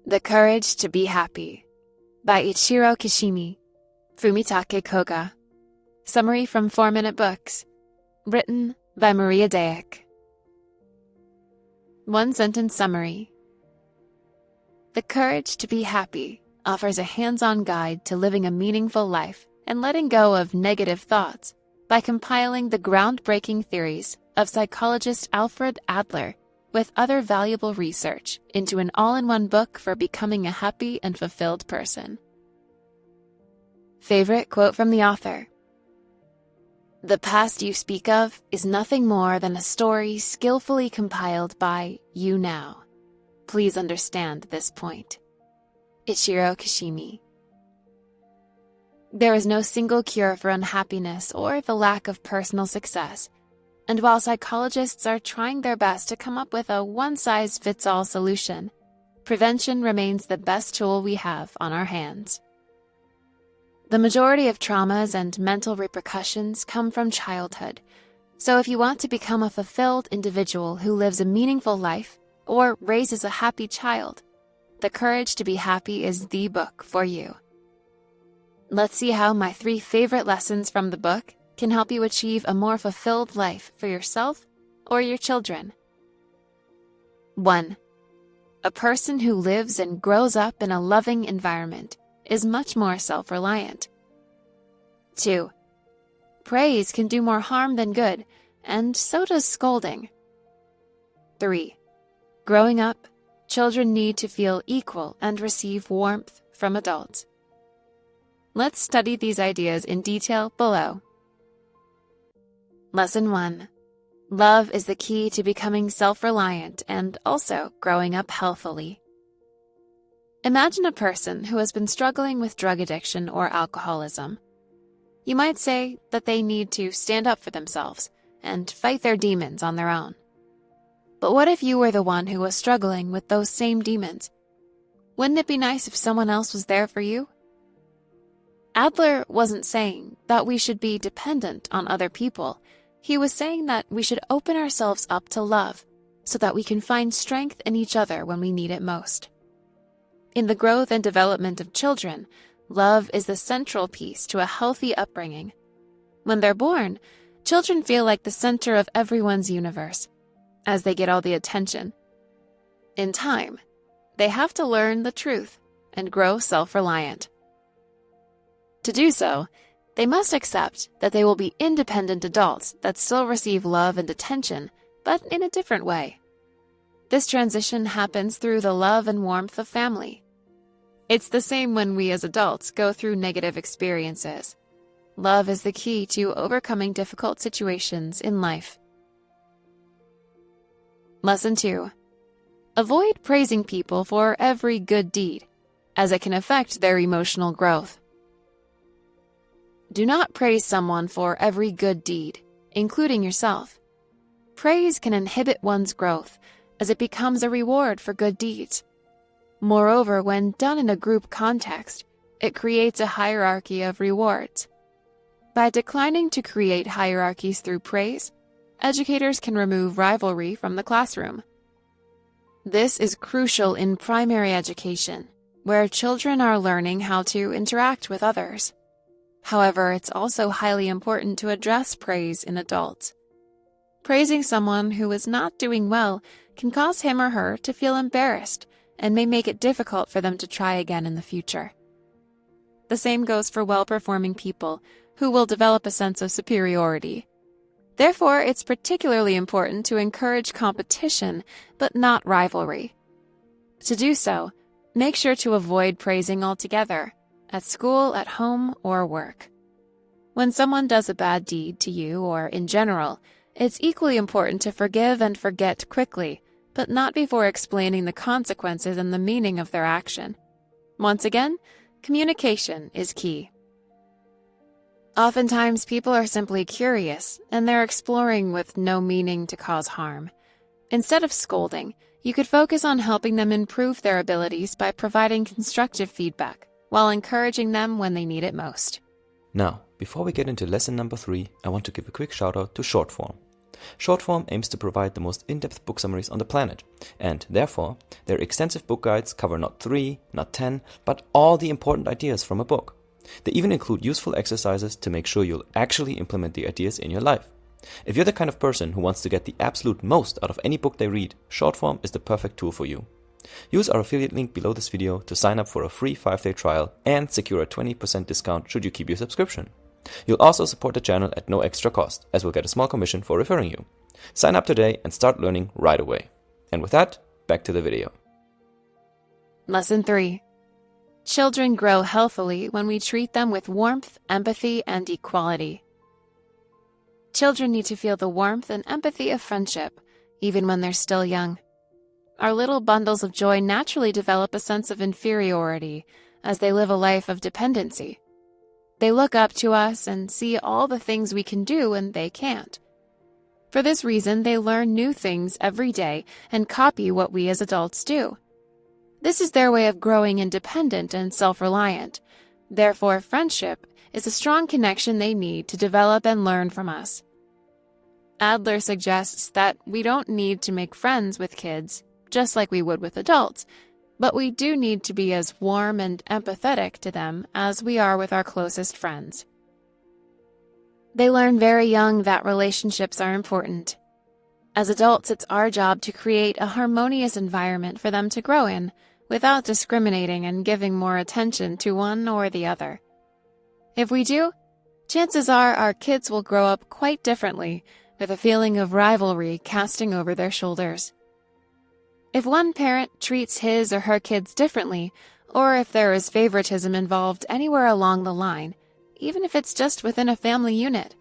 The Courage to Be Happy by Ichiro Kishimi, Fumitake Koga. Summary from 4-Minute Books. Written by Maria Dayek. One-sentence summary. The Courage to Be Happy offers a hands-on guide to living a meaningful life and letting go of negative thoughts by compiling the groundbreaking theories of psychologist Alfred Adler with other valuable research into an all-in-one book for becoming a happy and fulfilled person. Favorite quote from the author. The past you speak of is nothing more than a story skillfully compiled by you now. Please understand this point. Ichiro Kishimi. There is no single cure for unhappiness or the lack of personal success, and while psychologists are trying their best to come up with a one-size-fits-all solution, prevention remains the best tool we have on our hands. The majority of traumas and mental repercussions come from childhood, so if you want to become a fulfilled individual who lives a meaningful life or raises a happy child, The Courage to Be Happy is the book for you. Let's see how my 3 favorite lessons from the book can help you achieve a more fulfilled life for yourself or your children. 1. A person who lives and grows up in a loving environment is much more self-reliant. 2. Praise can do more harm than good, and so does scolding. 3. Growing up, children need to feel equal and receive warmth from adults. Let's study these ideas in detail below. Lesson 1. Love is the key to becoming self-reliant and also growing up healthily. Imagine a person who has been struggling with drug addiction or alcoholism. You might say that they need to stand up for themselves and fight their demons on their own. But what if you were the one who was struggling with those same demons? Wouldn't it be nice if someone else was there for you? Adler wasn't saying that we should be dependent on other people. He was saying that we should open ourselves up to love so that we can find strength in each other when we need it most. In the growth and development of children, love is the central piece to a healthy upbringing. When they're born, children feel like the center of everyone's universe, as they get all the attention. In time, they have to learn the truth and grow self-reliant. To do so, they must accept that they will be independent adults that still receive love and attention, but in a different way. This transition happens through the love and warmth of family. It's the same when we as adults go through negative experiences. Love is the key to overcoming difficult situations in life. Lesson 2. Avoid praising people for every good deed, as it can affect their emotional growth. Do not praise someone for every good deed, including yourself. Praise can inhibit one's growth, as it becomes a reward for good deeds. Moreover, when done in a group context, it creates a hierarchy of rewards. By declining to create hierarchies through praise, educators can remove rivalry from the classroom. This is crucial in primary education, where children are learning how to interact with others. However, it's also highly important to address praise in adults. Praising someone who is not doing well can cause him or her to feel embarrassed and may make it difficult for them to try again in the future. The same goes for well-performing people who will develop a sense of superiority. Therefore, it's particularly important to encourage competition, but not rivalry. To do so, make sure to avoid praising altogether, at school, at home, or work. When someone does a bad deed to you or in general, it's equally important to forgive and forget quickly, but not before explaining the consequences and the meaning of their action. Once again, communication is key. Oftentimes, people are simply curious, and they're exploring with no meaning to cause harm. Instead of scolding, you could focus on helping them improve their abilities by providing constructive feedback, while encouraging them when they need it most. Now, before we get into lesson number 3, I want to give a quick shout out to short form. Shortform aims to provide the most in-depth book summaries on the planet, and therefore, their extensive book guides cover not 3, not 10, but all the important ideas from a book. They even include useful exercises to make sure you'll actually implement the ideas in your life. If you're the kind of person who wants to get the absolute most out of any book they read, Shortform is the perfect tool for you. Use our affiliate link below this video to sign up for a free 5-day trial and secure a 20% discount should you keep your subscription. You'll also support the channel at no extra cost, as we'll get a small commission for referring you. Sign up today and start learning right away. And with that, back to the video. Lesson 3. Children grow healthily when we treat them with warmth, empathy, and equality. Children need to feel the warmth and empathy of friendship, even when they're still young. Our little bundles of joy naturally develop a sense of inferiority as they live a life of dependency. They look up to us and see all the things we can do and they can't. For this reason, they learn new things every day and copy what we as adults do. This is their way of growing independent and self-reliant. Therefore, friendship is a strong connection they need to develop and learn from us. Adler suggests that we don't need to make friends with kids, just like we would with adults, but we do need to be as warm and empathetic to them as we are with our closest friends. They learn very young that relationships are important. As adults, it's our job to create a harmonious environment for them to grow in, without discriminating and giving more attention to one or the other. If we do, chances are our kids will grow up quite differently, with a feeling of rivalry casting over their shoulders. If one parent treats his or her kids differently, or if there is favoritism involved anywhere along the line, even if it's just within a family unit,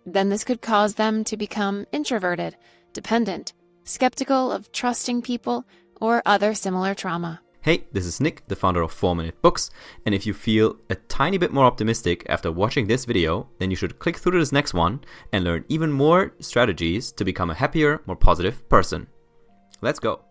then this could cause them to become introverted, dependent, skeptical of trusting people, or other similar trauma. Hey, this is Nick, the founder of 4-Minute Books, and if you feel a tiny bit more optimistic after watching this video, then you should click through to this next one and learn even more strategies to become a happier, more positive person. Let's go!